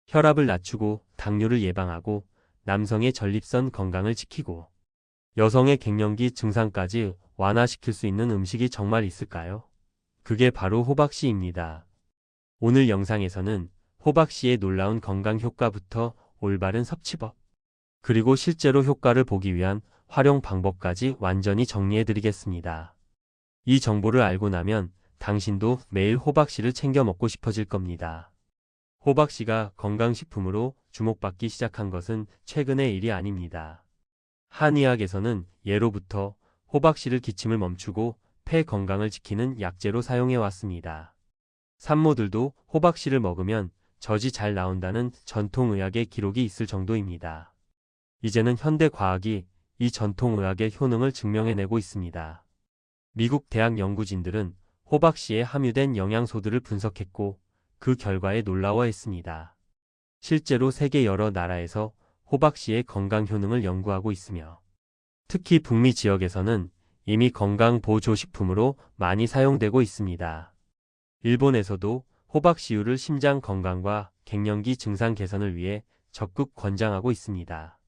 혈압을 낮추고 당뇨를 예방하고 남성의 전립선 건강을 지키고 여성의 갱년기 증상까지 완화시킬 수 있는 음식이 정말 있을까요? 그게 바로 호박씨입니다. 오늘 영상에서는 호박씨의 놀라운 건강 효과부터 올바른 섭취법, 그리고 실제로 효과를 보기 위한 활용 방법까지 완전히 정리해드리겠습니다. 이 정보를 알고 나면 당신도 매일 호박씨를 챙겨 먹고 싶어질 겁니다. 호박씨가 건강식품으로 주목받기 시작한 것은 최근의 일이 아닙니다. 한의학에서는 예로부터 호박씨를 기침을 멈추고 폐 건강을 지키는 약재로 사용해 왔습니다. 산모들도 호박씨를 먹으면 젖이 잘 나온다는 전통의학의 기록이 있을 정도입니다. 이제는 현대 과학이 이 전통의학의 효능을 증명해내고 있습니다. 미국 대학 연구진들은 호박씨에 함유된 영양소들을 분석했고 그 결과에 놀라워했습니다. 실제로 세계 여러 나라에서 호박씨의 건강 효능을 연구하고 있으며 특히 북미 지역에서는 이미 건강 보조식품으로 많이 사용되고 있습니다. 일본에서도 호박씨유를 심장 건강과 갱년기 증상 개선을 위해 적극 권장하고 있습니다.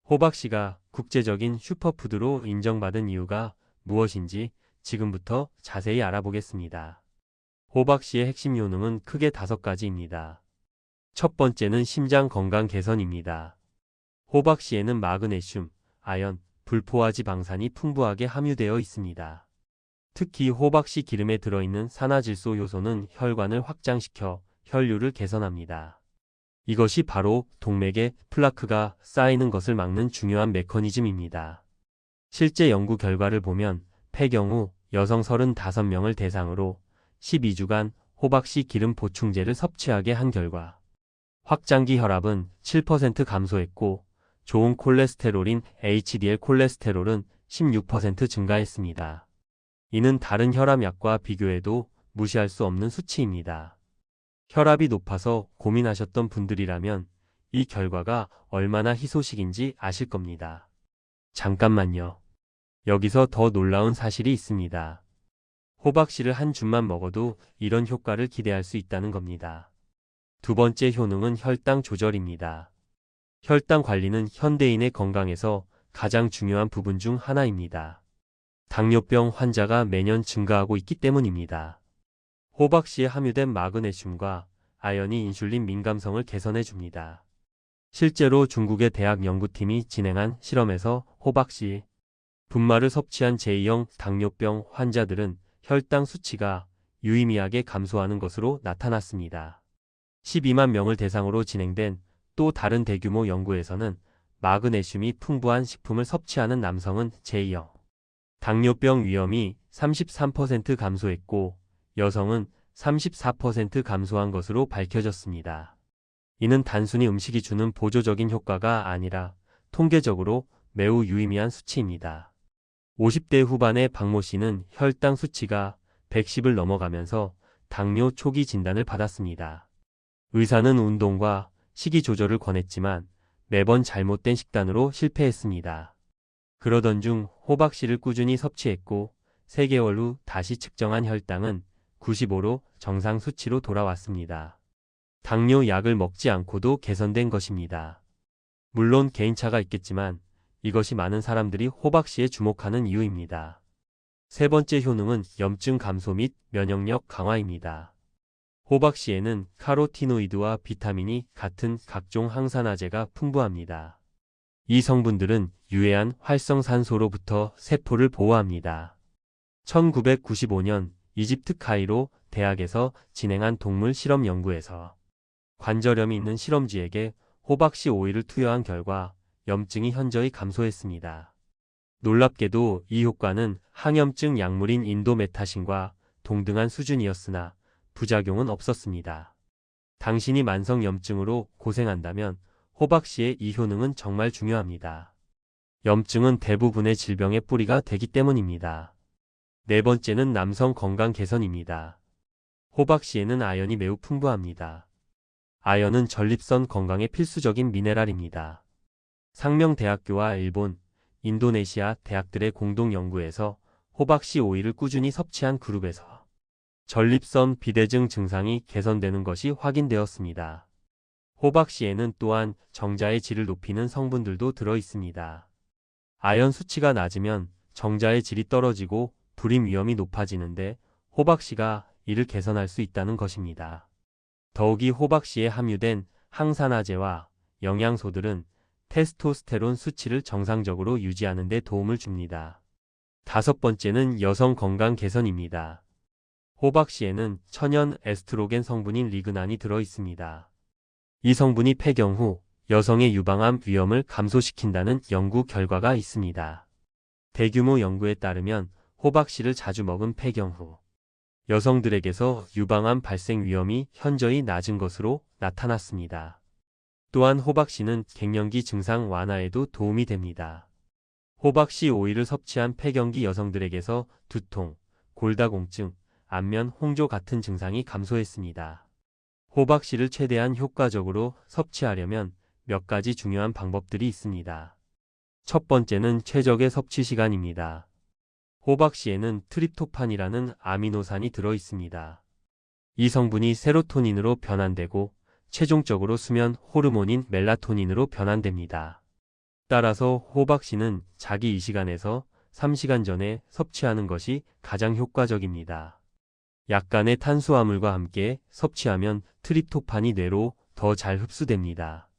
호박씨가 국제적인 슈퍼푸드로 인정받은 이유가 무엇인지 지금부터 자세히 알아보겠습니다. 호박씨의 핵심 효능은 크게 5가지입니다. 첫 번째는 심장 건강 개선입니다. 호박씨에는 마그네슘, 아연, 불포화지방산이 풍부하게 함유되어 있습니다. 특히 호박씨 기름에 들어있는 산화질소 효소는 혈관을 확장시켜 혈류를 개선합니다. 이것이 바로 동맥에 플라크가 쌓이는 것을 막는 중요한 메커니즘입니다. 실제 연구 결과를 보면 폐경 후 여성 35명을 대상으로 12주간 호박씨 기름 보충제를 섭취하게 한 결과 확장기 혈압은 7% 감소했고 좋은 콜레스테롤인 HDL 콜레스테롤은 16% 증가했습니다. 이는 다른 혈압약과 비교해도 무시할 수 없는 수치입니다. 혈압이 높아서 고민하셨던 분들이라면 이 결과가 얼마나 희소식인지 아실 겁니다. 잠깐만요. 여기서 더 놀라운 사실이 있습니다. 호박씨를 한 줌만 먹어도 이런 효과를 기대할 수 있다는 겁니다. 두 번째 효능은 혈당 조절입니다. 혈당 관리는 현대인의 건강에서 가장 중요한 부분 중 하나입니다. 당뇨병 환자가 매년 증가하고 있기 때문입니다. 호박씨에 함유된 마그네슘과 아연이 인슐린 민감성을 개선해 줍니다. 실제로 중국의 대학 연구팀이 진행한 실험에서 호박씨 분말을 섭취한 제2형 당뇨병 환자들은 혈당 수치가 유의미하게 감소하는 것으로 나타났습니다. 12만 명을 대상으로 진행된 또 다른 대규모 연구에서는 마그네슘이 풍부한 식품을 섭취하는 남성은 제2형 당뇨병 위험이 33% 감소했고 여성은 34% 감소한 것으로 밝혀졌습니다. 이는 단순히 음식이 주는 보조적인 효과가 아니라 통계적으로 매우 유의미한 수치입니다. 50대 후반의 박모 씨는 혈당 수치가 110을 넘어가면서 당뇨 초기 진단을 받았습니다. 의사는 운동과 식이 조절을 권했지만 매번 잘못된 식단으로 실패했습니다. 그러던 중 호박씨를 꾸준히 섭취했고 3개월 후 다시 측정한 혈당은 95로 정상 수치로 돌아왔습니다. 당뇨 약을 먹지 않고도 개선된 것입니다. 물론 개인차가 있겠지만 이것이 많은 사람들이 호박씨에 주목하는 이유입니다. 세 번째 효능은 염증 감소 및 면역력 강화입니다. 호박씨에는 카로티노이드와 비타민이 같은 각종 항산화제가 풍부합니다. 이 성분들은 유해한 활성산소로부터 세포를 보호합니다. 1995년 이집트 카이로 대학에서 진행한 동물 실험 연구에서 관절염이 있는 실험쥐에게 호박씨 오일을 투여한 결과 염증이 현저히 감소했습니다. 놀랍게도 이 효과는 항염증 약물인 인도메타신과 동등한 수준이었으나 부작용은 없었습니다. 당신이 만성 염증으로 고생한다면 호박씨의 이 효능은 정말 중요합니다. 염증은 대부분의 질병의 뿌리가 되기 때문입니다. 네 번째는 남성 건강 개선입니다. 호박씨에는 아연이 매우 풍부합니다. 아연은 전립선 건강에 필수적인 미네랄입니다. 상명대학교와 일본, 인도네시아 대학들의 공동 연구에서 호박씨 오일을 꾸준히 섭취한 그룹에서 전립선 비대증 증상이 개선되는 것이 확인되었습니다. 호박씨에는 또한 정자의 질을 높이는 성분들도 들어 있습니다. 아연 수치가 낮으면 정자의 질이 떨어지고 불임 위험이 높아지는데 호박씨가 이를 개선할 수 있다는 것입니다. 더욱이 호박씨에 함유된 항산화제와 영양소들은 테스토스테론 수치를 정상적으로 유지하는 데 도움을 줍니다. 다섯 번째는 여성 건강 개선입니다. 호박씨에는 천연 에스트로겐 성분인 리그난이 들어 있습니다. 이 성분이 폐경 후 여성의 유방암 위험을 감소시킨다는 연구 결과가 있습니다. 대규모 연구에 따르면 호박씨를 자주 먹은 폐경 후 여성들에게서 유방암 발생 위험이 현저히 낮은 것으로 나타났습니다. 또한 호박씨는 갱년기 증상 완화에도 도움이 됩니다. 호박씨 오일을 섭취한 폐경기 여성들에게서 두통, 골다공증, 안면 홍조 같은 증상이 감소했습니다. 호박씨를 최대한 효과적으로 섭취하려면 몇 가지 중요한 방법들이 있습니다. 첫 번째는 최적의 섭취 시간입니다. 호박씨에는 트립토판이라는 아미노산이 들어 있습니다. 이 성분이 세로토닌으로 변환되고 최종적으로 수면 호르몬인 멜라토닌으로 변환됩니다. 따라서 호박씨는 자기 이 시간에서 3시간 전에 섭취하는 것이 가장 효과적입니다. 약간의 탄수화물과 함께 섭취하면 트립토판이 뇌로 더 잘 흡수됩니다.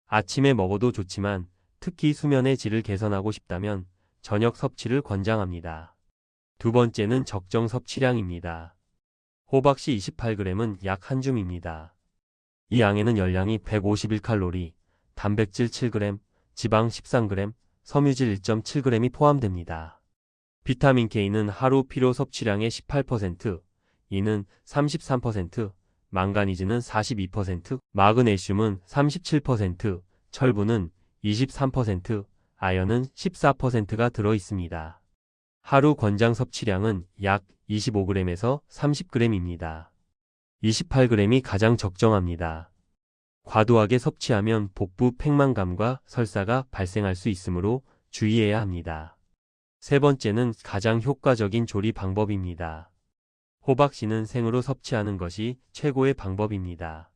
아침에 먹어도 좋지만 특히 수면의 질을 개선하고 싶다면 저녁 섭취를 권장합니다. 두 번째는 적정 섭취량입니다. 호박씨 28g은 약 한 줌입니다. 이 양에는 열량이 151칼로리, 단백질 7g, 지방 13g, 섬유질 1.7g이 포함됩니다. 비타민 K는 하루 필요 섭취량의 18%, 이는 33%, 망가니즈는 42%, 마그네슘은 37%, 철분은 23%, 아연은 14%가 들어 있습니다. 하루 권장 섭취량은 약 25g에서 30g입니다. 28g이 가장 적정합니다. 과도하게 섭취하면 복부 팽만감과 설사가 발생할 수 있으므로 주의해야 합니다. 세 번째는 가장 효과적인 조리 방법입니다. 호박씨는 생으로 섭취하는 것이 최고의 방법입니다.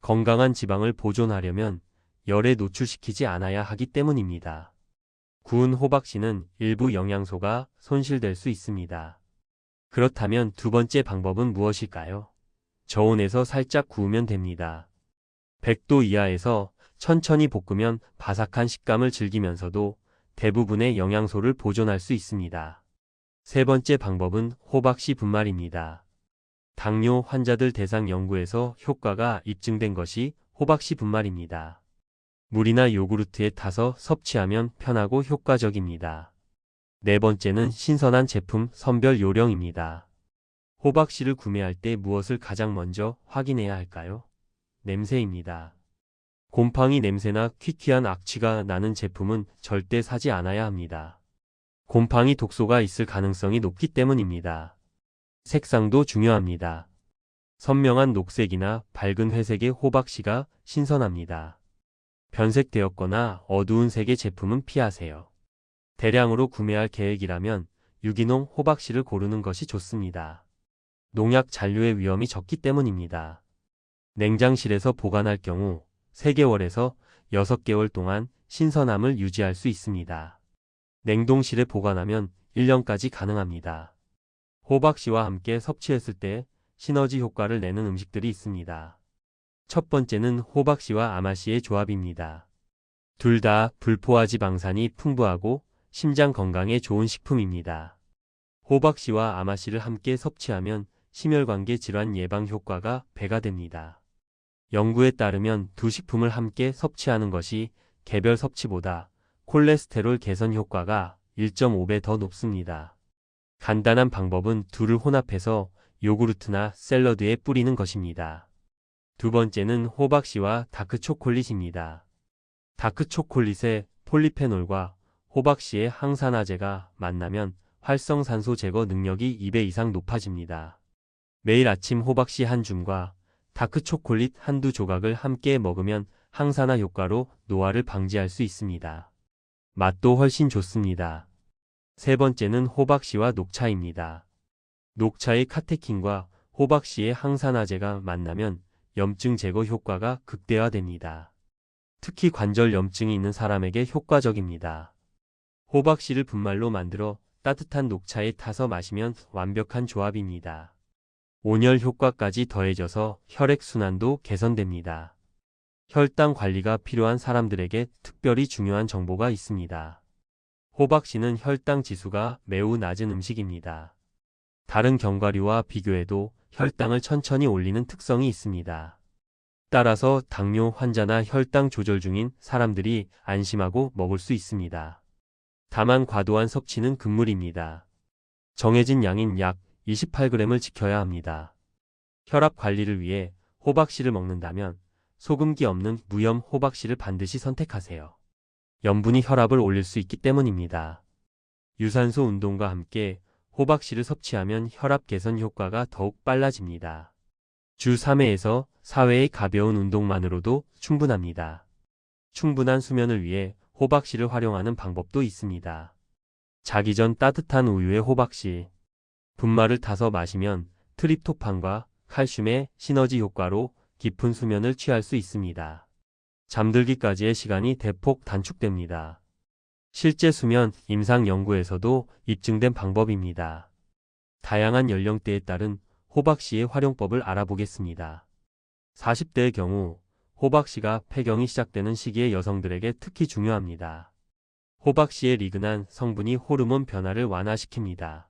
건강한 지방을 보존하려면 열에 노출시키지 않아야 하기 때문입니다. 구운 호박씨는 일부 영양소가 손실될 수 있습니다. 그렇다면 두 번째 방법은 무엇일까요? 저온에서 살짝 구우면 됩니다. 100도 이하에서 천천히 볶으면 바삭한 식감을 즐기면서도 대부분의 영양소를 보존할 수 있습니다. 세 번째 방법은 호박씨 분말입니다. 당뇨 환자들 대상 연구에서 효과가 입증된 것이 호박씨 분말입니다. 물이나 요구르트에 타서 섭취하면 편하고 효과적입니다. 네 번째는 신선한 제품 선별 요령입니다. 호박씨를 구매할 때 무엇을 가장 먼저 확인해야 할까요? 냄새입니다. 곰팡이 냄새나 퀴퀴한 악취가 나는 제품은 절대 사지 않아야 합니다. 곰팡이 독소가 있을 가능성이 높기 때문입니다. 색상도 중요합니다. 선명한 녹색이나 밝은 회색의 호박씨가 신선합니다. 변색되었거나 어두운 색의 제품은 피하세요. 대량으로 구매할 계획이라면 유기농 호박씨를 고르는 것이 좋습니다. 농약 잔류의 위험이 적기 때문입니다. 냉장실에서 보관할 경우 3개월에서 6개월 동안 신선함을 유지할 수 있습니다. 냉동실에 보관하면 1년까지 가능합니다. 호박씨와 함께 섭취했을 때 시너지 효과를 내는 음식들이 있습니다. 첫 번째는 호박씨와 아마씨의 조합입니다. 둘 다 불포화 지방산이 풍부하고 심장 건강에 좋은 식품입니다. 호박씨와 아마씨를 함께 섭취하면 심혈관계 질환 예방 효과가 배가 됩니다. 연구에 따르면 두 식품을 함께 섭취하는 것이 개별 섭취보다 콜레스테롤 개선 효과가 1.5배 더 높습니다. 간단한 방법은 둘을 혼합해서 요구르트나 샐러드에 뿌리는 것입니다. 두 번째는 호박씨와 다크초콜릿입니다. 다크초콜릿의 폴리페놀과 호박씨의 항산화제가 만나면 활성산소 제거 능력이 2배 이상 높아집니다. 매일 아침 호박씨 한 줌과 다크초콜릿 한두 조각을 함께 먹으면 항산화 효과로 노화를 방지할 수 있습니다. 맛도 훨씬 좋습니다. 세 번째는 호박씨와 녹차입니다. 녹차의 카테킨과 호박씨의 항산화제가 만나면 염증 제거 효과가 극대화됩니다. 특히 관절 염증이 있는 사람에게 효과적입니다. 호박씨를 분말로 만들어 따뜻한 녹차에 타서 마시면 완벽한 조합입니다. 온열 효과까지 더해져서 혈액순환도 개선됩니다. 혈당 관리가 필요한 사람들에게 특별히 중요한 정보가 있습니다. 호박씨는 혈당 지수가 매우 낮은 음식입니다. 다른 견과류와 비교해도 혈당을 천천히 올리는 특성이 있습니다. 따라서 당뇨 환자나 혈당 조절 중인 사람들이 안심하고 먹을 수 있습니다. 다만 과도한 섭취는 금물입니다. 정해진 양인 약 28g을 지켜야 합니다. 혈압 관리를 위해 호박씨를 먹는다면 소금기 없는 무염 호박씨를 반드시 선택하세요. 염분이 혈압을 올릴 수 있기 때문입니다. 유산소 운동과 함께 호박씨를 섭취하면 혈압 개선 효과가 더욱 빨라집니다. 주 3회에서 4회의 가벼운 운동만으로도 충분합니다. 충분한 수면을 위해 호박씨를 활용하는 방법도 있습니다. 자기 전 따뜻한 우유에 호박씨, 분말을 타서 마시면 트립토판과 칼슘의 시너지 효과로 깊은 수면을 취할 수 있습니다. 잠들기까지의 시간이 대폭 단축됩니다. 실제 수면 임상 연구에서도 입증된 방법입니다. 다양한 연령대에 따른 호박씨의 활용법을 알아보겠습니다. 40대의 경우 호박씨가 폐경이 시작되는 시기의 여성들에게 특히 중요합니다. 호박씨의 리그난 성분이 호르몬 변화를 완화시킵니다.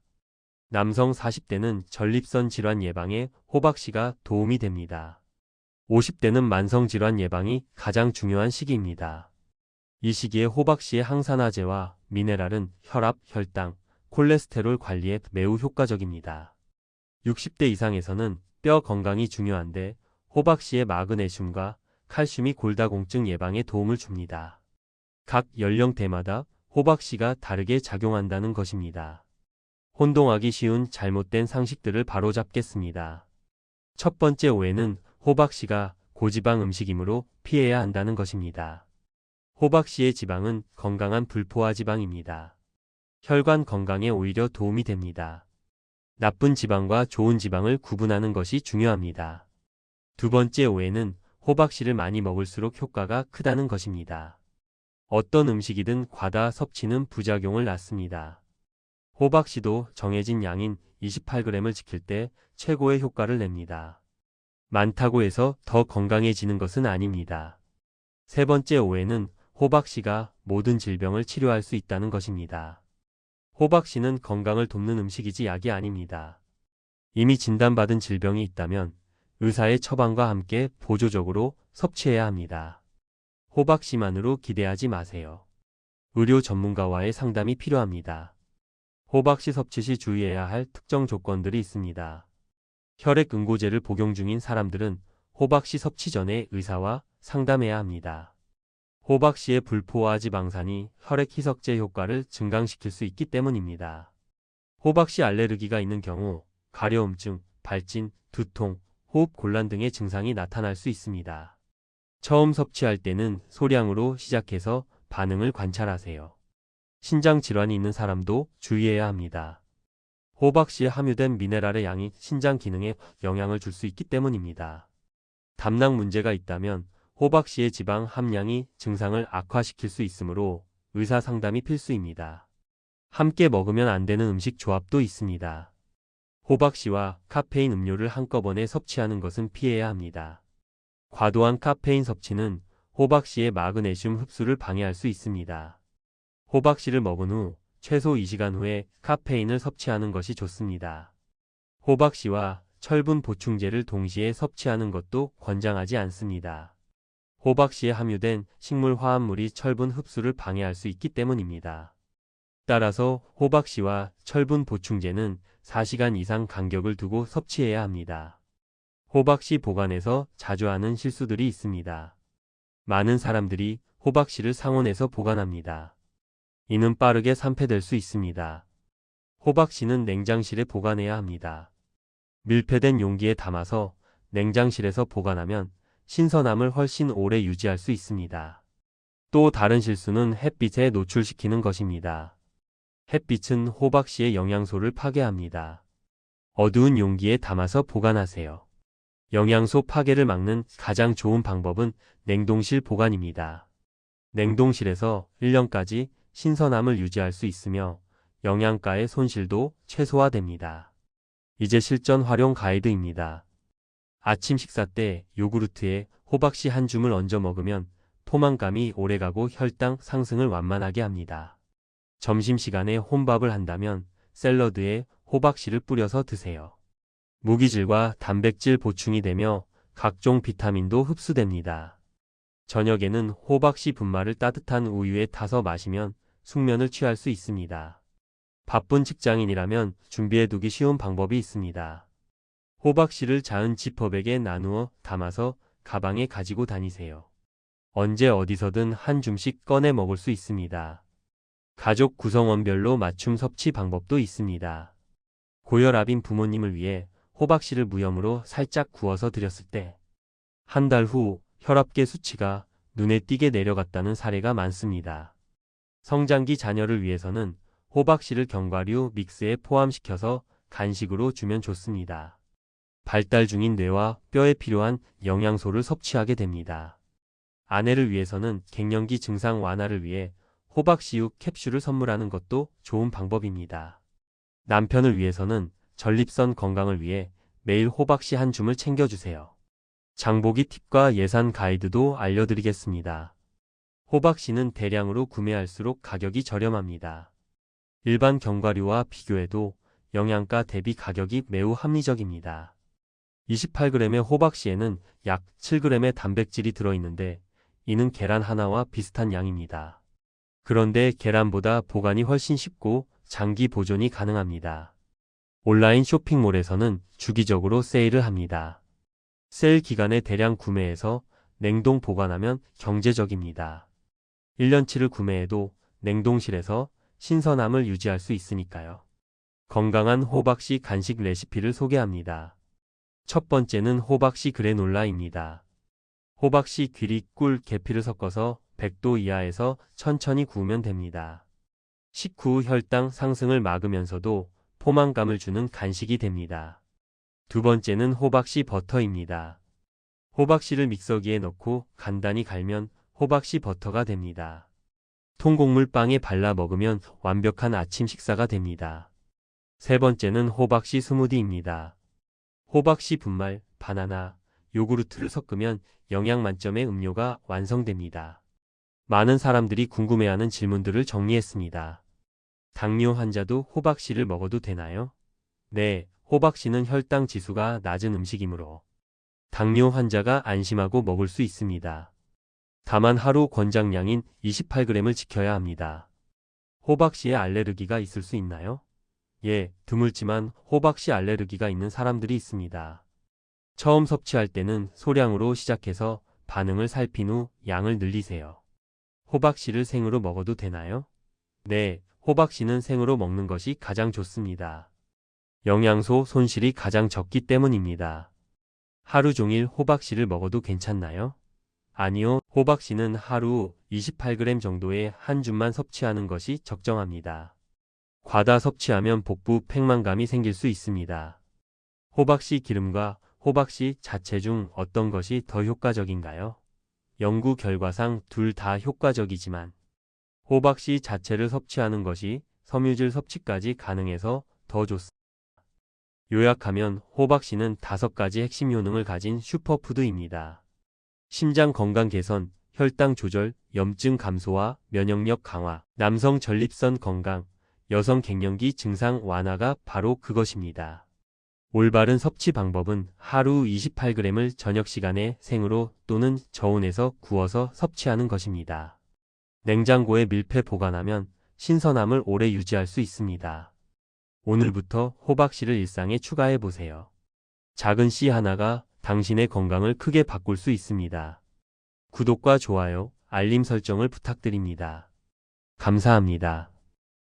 남성 40대는 전립선 질환 예방에 호박씨가 도움이 됩니다. 50대는 만성질환 예방이 가장 중요한 시기입니다. 이 시기에 호박씨의 항산화제와 미네랄은 혈압, 혈당, 콜레스테롤 관리에 매우 효과적입니다. 60대 이상에서는 뼈 건강이 중요한데 호박씨의 마그네슘과 칼슘이 골다공증 예방에 도움을 줍니다. 각 연령대마다 호박씨가 다르게 작용한다는 것입니다. 혼동하기 쉬운 잘못된 상식들을 바로잡겠습니다. 첫 번째 오해는 호박씨가 고지방 음식이므로 피해야 한다는 것입니다. 호박씨의 지방은 건강한 불포화 지방입니다. 혈관 건강에 오히려 도움이 됩니다. 나쁜 지방과 좋은 지방을 구분하는 것이 중요합니다. 두 번째 오해는 호박씨를 많이 먹을수록 효과가 크다는 것입니다. 어떤 음식이든 과다 섭취는 부작용을 낳습니다. 호박씨도 정해진 양인 28g을 지킬 때 최고의 효과를 냅니다. 많다고 해서 더 건강해지는 것은 아닙니다. 세 번째 오해는 호박씨가 모든 질병을 치료할 수 있다는 것입니다. 호박씨는 건강을 돕는 음식이지 약이 아닙니다. 이미 진단받은 질병이 있다면 의사의 처방과 함께 보조적으로 섭취해야 합니다. 호박씨만으로 기대하지 마세요. 의료 전문가와의 상담이 필요합니다. 호박씨 섭취 시 주의해야 할 특정 조건들이 있습니다. 혈액응고제를 복용 중인 사람들은 호박씨 섭취 전에 의사와 상담해야 합니다. 호박씨의 불포화 지방산이 혈액 희석제 효과를 증강시킬 수 있기 때문입니다. 호박씨 알레르기가 있는 경우 가려움증, 발진, 두통, 호흡 곤란 등의 증상이 나타날 수 있습니다. 처음 섭취할 때는 소량으로 시작해서 반응을 관찰하세요. 신장 질환이 있는 사람도 주의해야 합니다. 호박씨에 함유된 미네랄의 양이 신장 기능에 영향을 줄 수 있기 때문입니다. 담낭 문제가 있다면 호박씨의 지방 함량이 증상을 악화시킬 수 있으므로 의사 상담이 필수입니다. 함께 먹으면 안 되는 음식 조합도 있습니다. 호박씨와 카페인 음료를 한꺼번에 섭취하는 것은 피해야 합니다. 과도한 카페인 섭취는 호박씨의 마그네슘 흡수를 방해할 수 있습니다. 호박씨를 먹은 후 최소 2시간 후에 카페인을 섭취하는 것이 좋습니다. 호박씨와 철분 보충제를 동시에 섭취하는 것도 권장하지 않습니다. 호박씨에 함유된 식물 화합물이 철분 흡수를 방해할 수 있기 때문입니다. 따라서 호박씨와 철분 보충제는 4시간 이상 간격을 두고 섭취해야 합니다. 호박씨 보관에서 자주 하는 실수들이 있습니다. 많은 사람들이 호박씨를 상온에서 보관합니다. 이는 빠르게 산패될 수 있습니다. 호박씨는 냉장실에 보관해야 합니다. 밀폐된 용기에 담아서 냉장실에서 보관하면 신선함을 훨씬 오래 유지할 수 있습니다. 또 다른 실수는 햇빛에 노출시키는 것입니다. 햇빛은 호박씨의 영양소를 파괴합니다. 어두운 용기에 담아서 보관하세요. 영양소 파괴를 막는 가장 좋은 방법은 냉동실 보관입니다. 냉동실에서 1년까지 신선함을 유지할 수 있으며 영양가의 손실도 최소화됩니다. 이제 실전 활용 가이드입니다. 아침 식사 때 요구르트에 호박씨 한 줌을 얹어 먹으면 포만감이 오래가고 혈당 상승을 완만하게 합니다. 점심시간에 혼밥을 한다면 샐러드에 호박씨를 뿌려서 드세요. 무기질과 단백질 보충이 되며 각종 비타민도 흡수됩니다. 저녁에는 호박씨 분말을 따뜻한 우유에 타서 마시면 숙면을 취할 수 있습니다. 바쁜 직장인이라면 준비해두기 쉬운 방법이 있습니다. 호박씨를 작은 지퍼백에 나누어 담아서 가방에 가지고 다니세요. 언제 어디서든 한 줌씩 꺼내 먹을 수 있습니다. 가족 구성원별로 맞춤 섭취 방법도 있습니다. 고혈압인 부모님을 위해 호박씨를 무염으로 살짝 구워서 드렸을 때 한 달 후 혈압계 수치가 눈에 띄게 내려갔다는 사례가 많습니다. 성장기 자녀를 위해서는 호박씨를 견과류 믹스에 포함시켜서 간식으로 주면 좋습니다. 발달 중인 뇌와 뼈에 필요한 영양소를 섭취하게 됩니다. 아내를 위해서는 갱년기 증상 완화를 위해 호박씨육 캡슐을 선물하는 것도 좋은 방법입니다. 남편을 위해서는 전립선 건강을 위해 매일 호박씨 한 줌을 챙겨주세요. 장보기 팁과 예산 가이드도 알려드리겠습니다. 호박씨는 대량으로 구매할수록 가격이 저렴합니다. 일반 견과류와 비교해도 영양가 대비 가격이 매우 합리적입니다. 28g의 호박씨에는 약 7g의 단백질이 들어있는데 이는 계란 하나와 비슷한 양입니다. 그런데 계란보다 보관이 훨씬 쉽고 장기 보존이 가능합니다. 온라인 쇼핑몰에서는 주기적으로 세일을 합니다. 세일 기간에 대량 구매해서 냉동 보관하면 경제적입니다. 1년치를 구매해도 냉동실에서 신선함을 유지할 수 있으니까요. 건강한 호박씨 간식 레시피를 소개합니다. 첫 번째는 호박씨 그래놀라입니다. 호박씨, 귀리, 꿀, 계피를 섞어서 100도 이하에서 천천히 구우면 됩니다. 식후 혈당 상승을 막으면서도 포만감을 주는 간식이 됩니다. 두 번째는 호박씨 버터입니다. 호박씨를 믹서기에 넣고 간단히 갈면 호박씨 버터가 됩니다. 통곡물 빵에 발라 먹으면 완벽한 아침 식사가 됩니다. 세 번째는 호박씨 스무디입니다. 호박씨 분말, 바나나, 요구르트를 섞으면 영양 만점의 음료가 완성됩니다. 많은 사람들이 궁금해하는 질문들을 정리했습니다. 당뇨 환자도 호박씨를 먹어도 되나요? 네, 호박씨는 혈당 지수가 낮은 음식이므로 당뇨 환자가 안심하고 먹을 수 있습니다. 다만 하루 권장량인 28g을 지켜야 합니다. 호박씨에 알레르기가 있을 수 있나요? 예, 드물지만 호박씨 알레르기가 있는 사람들이 있습니다. 처음 섭취할 때는 소량으로 시작해서 반응을 살핀 후 양을 늘리세요. 호박씨를 생으로 먹어도 되나요? 네, 호박씨는 생으로 먹는 것이 가장 좋습니다. 영양소 손실이 가장 적기 때문입니다. 하루 종일 호박씨를 먹어도 괜찮나요? 아니요, 호박씨는 하루 28g 정도의 한 줌만 섭취하는 것이 적정합니다. 과다 섭취하면 복부 팽만감이 생길 수 있습니다. 호박씨 기름과 호박씨 자체 중 어떤 것이 더 효과적인가요? 연구 결과상 둘 다 효과적이지만 호박씨 자체를 섭취하는 것이 섬유질 섭취까지 가능해서 더 좋습니다. 요약하면 호박씨는 5가지 핵심 효능을 가진 슈퍼푸드입니다. 심장 건강 개선, 혈당 조절, 염증 감소와 면역력 강화, 남성 전립선 건강, 여성 갱년기 증상 완화가 바로 그것입니다. 올바른 섭취 방법은 하루 28g을 저녁 시간에 생으로 또는 저온에서 구워서 섭취하는 것입니다. 냉장고에 밀폐 보관하면 신선함을 오래 유지할 수 있습니다. 오늘부터 호박씨를 일상에 추가해 보세요. 작은 씨 하나가 당신의 건강을 크게 바꿀 수 있습니다. 구독과 좋아요, 알림 설정을 부탁드립니다. 감사합니다.